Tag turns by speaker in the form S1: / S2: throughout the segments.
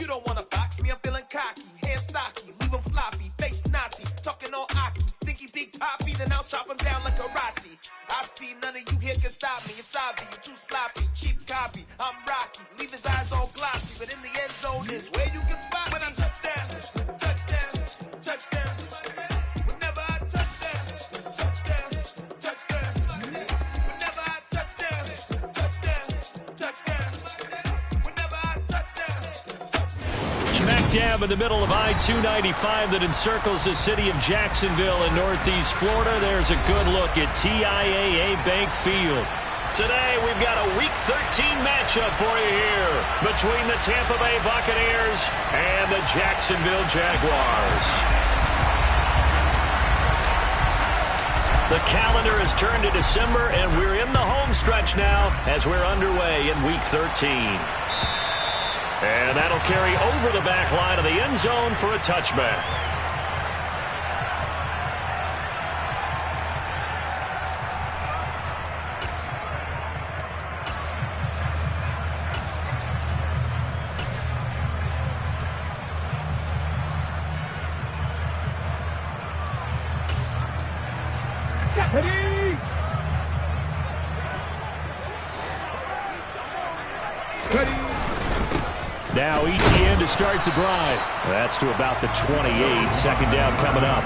S1: don't wanna box me, I'm feeling cocky. Hair stocky, leave him floppy, face naughty, talking all aki. Think he big poppy, then I'll chop him down like karate. I see none of you here can stop me. It's obvious, you too sloppy, cheap copy. I'm Rocky, leave his eyes all glossy, but in the end zone is where you can spot when I touchdown, touchdown, touchdown. Whenever I touchdown, touchdown, touchdown. Whenever I touchdown, touchdown, touchdown. Whenever I touchdown, touchdown.
S2: Smack dab in the middle of I-295 that encircles the city of Jacksonville in northeast Florida. There's a good look at TIAA Bank Field. Today, we've got a Week 13 matchup for you here between the Tampa Bay Buccaneers and the Jacksonville Jaguars. The calendar has turned to December, and we're in the home stretch now as we're underway in Week 13. And that'll carry over the back line of the end zone for a touchback. Now ETN to start the drive. That's to about the 28. Second down coming up.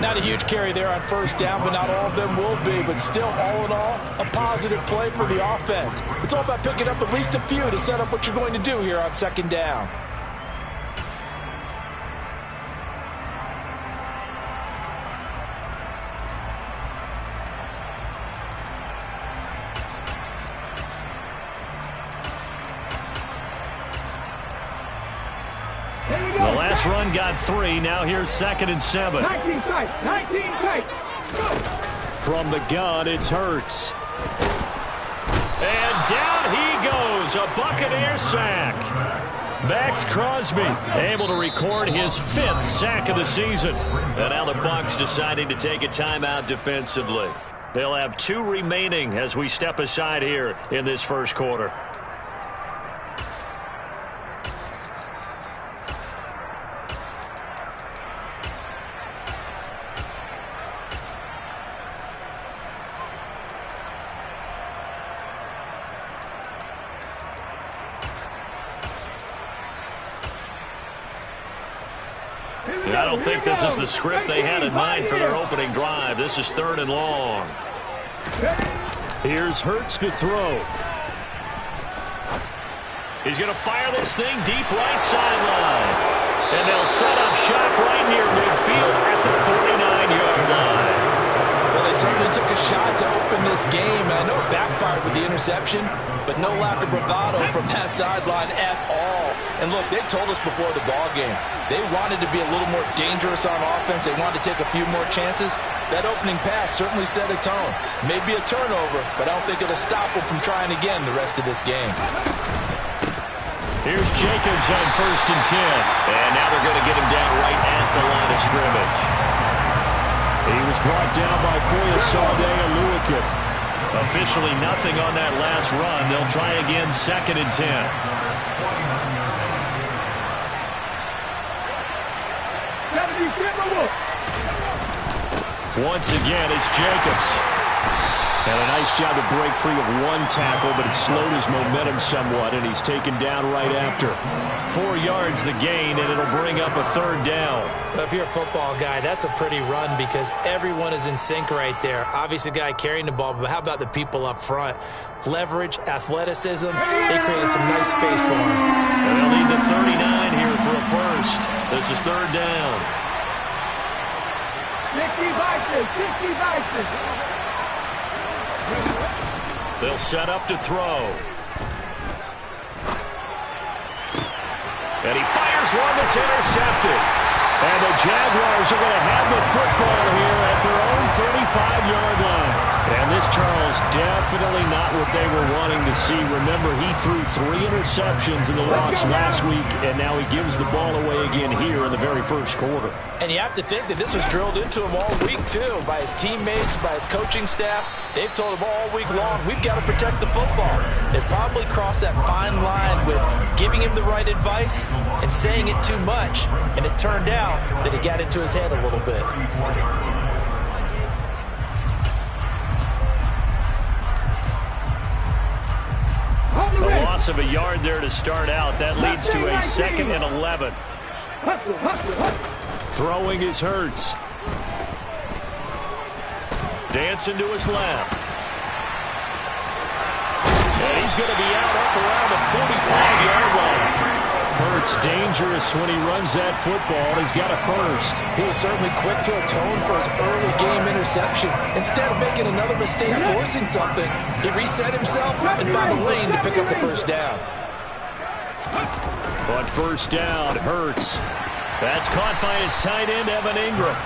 S3: Not a huge carry there on first down, but not all of them will be. But still, all in all, a positive play for the offense. It's all about picking up at least a few to set up what you're going to do here on second down.
S2: The last run got 3. Now here's 2nd and 7.
S4: 19 tight. 19 tight. Go.
S2: From the gun, it's Hurts. And down he goes. A Buccaneer sack. Maxx Crosby able to record his 5th sack of the season. And now the Bucs deciding to take a timeout defensively. They'll have 2 remaining as we step aside here in this first quarter. I don't think this is the script they had in mind for their opening drive. This is 3rd and long. Here's Hurts to throw. He's going to fire this thing deep right sideline. And they'll set up shop right near midfield at the 49-yard line.
S3: Well, they certainly took a shot to open this game. And I know it backfired with the interception, but no lack of bravado from that sideline at all. And look, they told us before the ball game, they wanted to be a little more dangerous on offense. They wanted to take a few more chances. That opening pass certainly set a tone. Maybe a turnover, but I don't think it'll stop them from trying again the rest of this game.
S2: Here's Jacobs on 1st and 10. And now they're going to get him down right at the line of scrimmage. He was brought down by Foyesade Oluokun. Officially nothing on that last run. They'll try again 2nd and 10. Once again, it's Jacobs. And a nice job to break free of 1 tackle, but it slowed his momentum somewhat, and he's taken down right after. 4 yards the gain, and it'll bring up a 3rd down.
S5: If you're a football guy, that's a pretty run because everyone is in sync right there. Obviously, the guy carrying the ball, but how about the people up front? Leverage, athleticism, they created some nice space for him.
S2: And they'll need the 39 here for a first. This is 3rd down.
S4: 50 vices.
S2: They'll set up to throw. And he fires one that's intercepted. And the Jaguars are going to have the football here at their own 35-yard line. And this, Charles, definitely not what they were wanting to see. Remember, he threw 3 interceptions in the loss last week, and now he gives the ball away again here in the very first quarter.
S3: And you have to think that this was drilled into him all week, too, by his teammates, by his coaching staff. They've told him all week long, we've got to protect the football. They probably crossed that fine line with giving him the right advice and saying it too much. And it turned out that it got into his head a little bit.
S2: A loss of a yard there to start out. That leads to a 2nd and 11. Throwing is Hurts. Dancing to his left. And he's going to be out up around the 45-yard line. Hurts dangerous when he runs that football. He's got a first.
S3: He was certainly quick to atone for his early game interception. Instead of making another mistake forcing something, he reset himself and found a lane to pick up the first down.
S2: On first down, Hurts. That's caught by his tight end, Evan Ingram.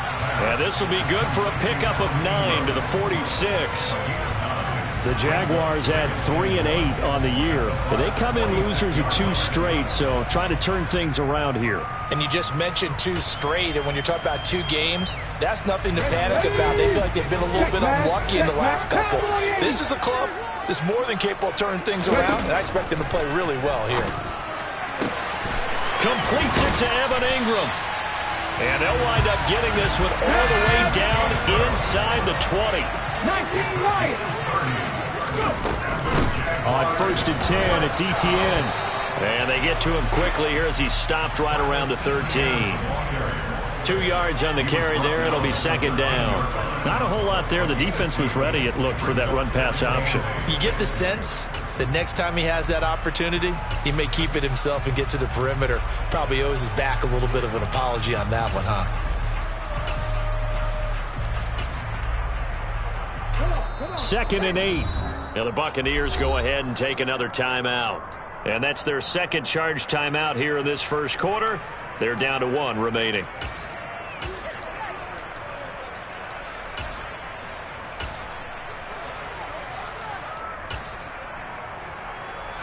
S2: And this will be good for a pickup of 9 to the 46. The Jaguars had 3 and 8 on the year. But they come in losers of 2 straight, so trying to turn things around here.
S3: And you just mentioned 2 straight, and when you're talking about 2 games, that's nothing to panic about. They feel like they've been a little bit unlucky in the last couple. This is a club that's more than capable of turning things around, and I expect them to play really well here.
S2: Completes it to Evan Ingram. And they'll wind up getting this one all the way down inside the 20.
S4: 19 right.
S2: On 1st and 10, it's Etienne. And they get to him quickly here as he stopped right around the 13. 2 yards on the carry there. It'll be 2nd down. Not a whole lot there. The defense was ready, it looked, for that run-pass option.
S3: You get the sense that next time he has that opportunity, he may keep it himself and get to the perimeter. Probably owes his back a little bit of an apology on that one, huh?
S2: 2nd and 8. Now the Buccaneers go ahead and take another timeout. And that's their 2nd charge timeout here in this first quarter. They're down to 1 remaining.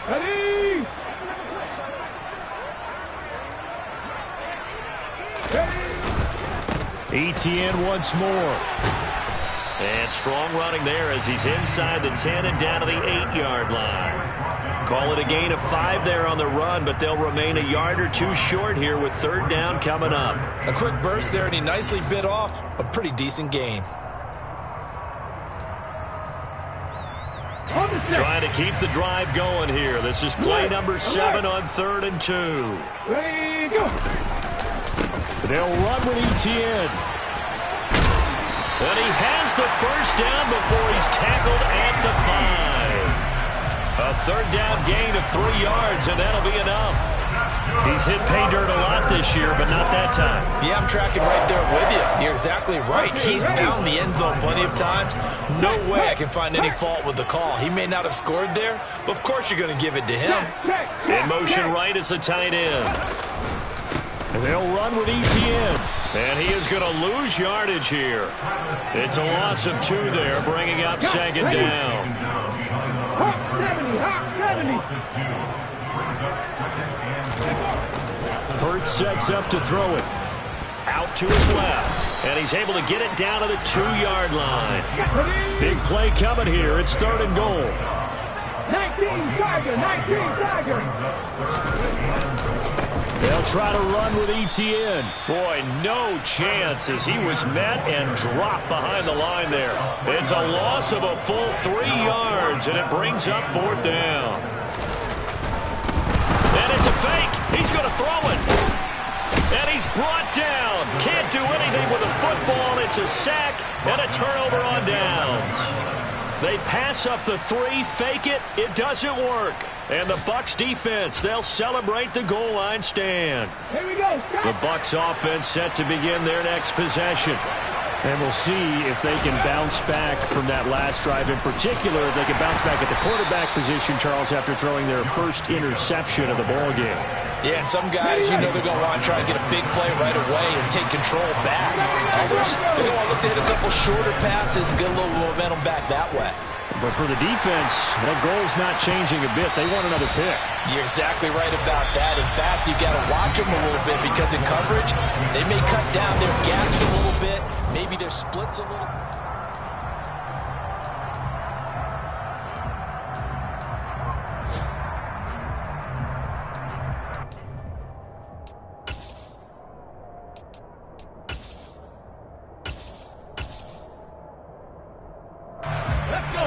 S4: Ready.
S2: Etienne once more. And strong running there as he's inside the 10 and down to the 8-yard line. Call it a gain of 5 there on the run, but they'll remain a yard or 2 short here with 3rd down coming up.
S3: A quick burst there, and he nicely bit off a pretty decent gain.
S2: Trying to keep the drive going here. This is play number 7 on 3rd and 2.
S4: Ready, go.
S2: They'll run with Etienne. And he has the first down before he's tackled at the 5. A 3rd down gain of 3 yards, and that'll be enough. He's hit pay dirt a lot this year, but not that time.
S3: Yeah, I'm tracking right there with you. You're exactly right. He's found the end zone plenty of times. No way I can find any fault with the call. He may not have scored there, but of course you're going to give it to him.
S2: In motion right is the tight end. And they'll run with Etienne. And he is going to lose yardage here. It's a loss of 2 there, bringing up 2nd down.
S4: Hawk 70, Hawk 70.
S2: Hurts sets up to throw it. Out to his left. And he's able to get it down to the 2-yard line. Big play coming here. It's 3rd and goal.
S4: 19 Tiger, 19 Tiger.
S2: They'll try to run with Etienne. Boy, no chance as he was met and dropped behind the line there. It's a loss of a full 3 yards, and it brings up 4th down. And it's a fake. He's going to throw it. And he's brought down. Can't do anything with the football. It's a sack and a turnover on downs. They pass up the 3, fake it. It doesn't work. And the Bucs defense, they'll celebrate the goal line stand.
S4: Here we go.
S2: The Bucs offense set to begin their next possession. And we'll see if they can bounce back from that last drive. In particular, if they can bounce back at the quarterback position, Charles, after throwing their first interception of the ball game.
S3: Yeah, and some guys, you know they're going to want to try and get a big play right away and take control back. Others, they're going to want to look to hit a couple shorter passes and get a little momentum back that way.
S2: But for the defense, that goal's not changing a bit. They want another pick.
S3: You're exactly right about that. In fact, you got to watch them a little bit because in coverage, they may cut down their gaps a little bit, maybe their splits a little.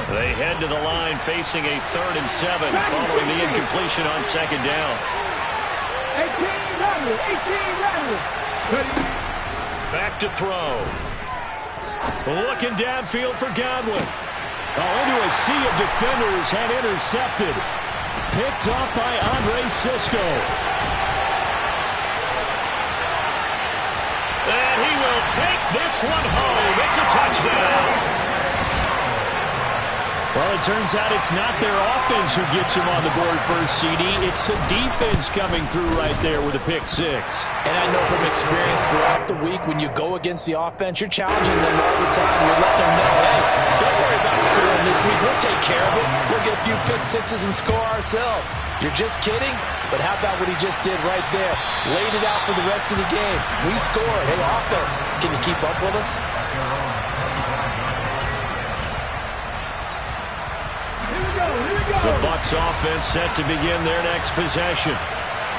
S2: They head to the line facing a 3rd and 7 following the incompletion on 2nd down.
S4: 18
S2: Back to throw. Looking downfield for Godwin. Into a sea of defenders and intercepted. Picked off by Andre Cisco. And he will take this one home. It's a touchdown. Well, it turns out it's not their offense who gets them on the board first, CD. It's the defense coming through right there with a pick 6.
S3: And I know from experience throughout the week, when you go against the offense, you're challenging them all the time. You're letting them know, hey, don't worry about scoring this week. We'll take care of it. We'll get a few pick 6s and score ourselves. You're just kidding? But how about what he just did right there? Laid it out for the rest of the game. We scored. Hey, offense, can you keep up with us?
S2: The Bucs offense set to begin their next possession.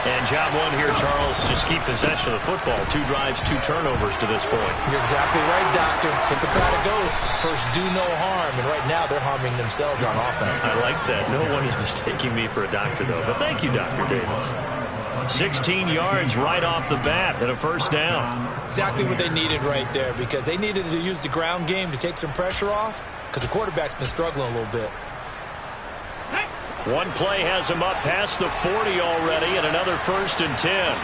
S2: And job one here, Charles, just keep possession of the football. 2 drives, 2 turnovers to this point.
S3: You're exactly right, Doctor. Hippocratic oath. First, do no harm. And right now, they're harming themselves on offense.
S2: I like that. No one is mistaking me for a doctor, though. But thank you, Dr. Davis. 16 yards right off the bat and a 1st down.
S5: Exactly what they needed right there, because they needed to use the ground game to take some pressure off, because the quarterback's been struggling a little bit.
S2: One play has him up past the 40 already, and another 1st and 10.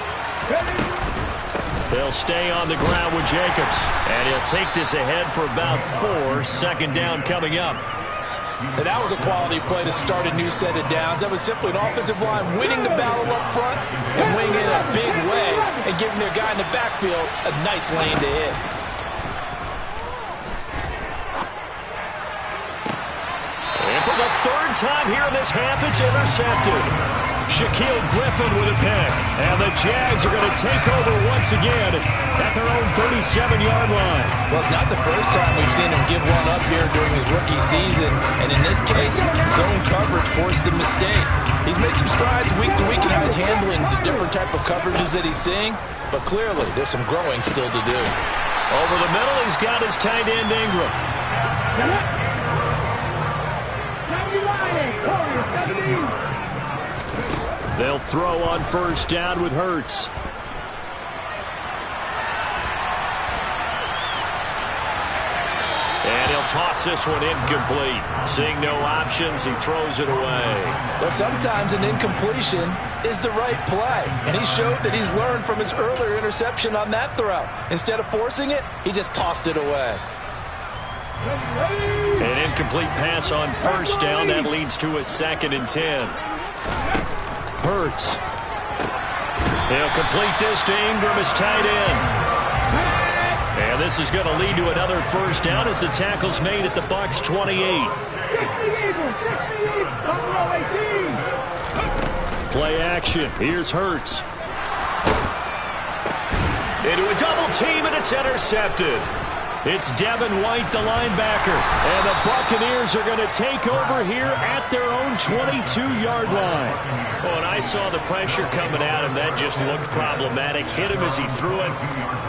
S2: They'll stay on the ground with Jacobs, and he'll take this ahead for about 4. 2nd down coming up.
S3: And that was a quality play to start a new set of downs. That was simply an offensive line winning the battle up front and winning it in a big way and giving their guy in the backfield a nice lane to hit.
S2: And for the 3rd time here in this half, it's intercepted. Shaquill Griffin with a pick. And the Jags are going to take over once again at their own 37-yard line.
S3: Well, it's not the first time we've seen him give one up here during his rookie season. And in this case, zone coverage forced the mistake. He's made some strides week to week in how he's handling the different type of coverages that he's seeing. But clearly, there's some growing still to do.
S2: Over the middle, he's got his tight end Ingram. They'll throw on 1st down with Hurts. And he'll toss this one incomplete. Seeing no options, he throws it away.
S3: Well, sometimes an incompletion is the right play. And he showed that he's learned from his earlier interception on that throw. Instead of forcing it, he just tossed it away.
S2: An incomplete pass on 1st down. That leads to a 2nd and 10. Hurts. He'll complete this to Ingram as tight end. And this is going to lead to another 1st down as the tackle's made at the Bucs 28. Play action. Here's Hurts. Into a double team, and it's intercepted. It's Devin White, the linebacker. And the Buccaneers are going to take over here at their own 22-yard line. Oh, and I saw the pressure coming at him. That just looked problematic. Hit him as he threw it,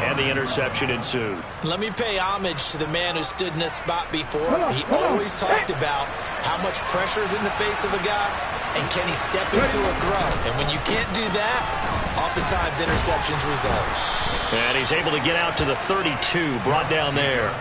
S2: and the interception ensued.
S5: Let me pay homage to the man who stood in this spot before. He always talked about how much pressure is in the face of a guy, and can he step into a throw. And when you can't do that, oftentimes interceptions result.
S2: And he's able to get out to the 32, brought down there.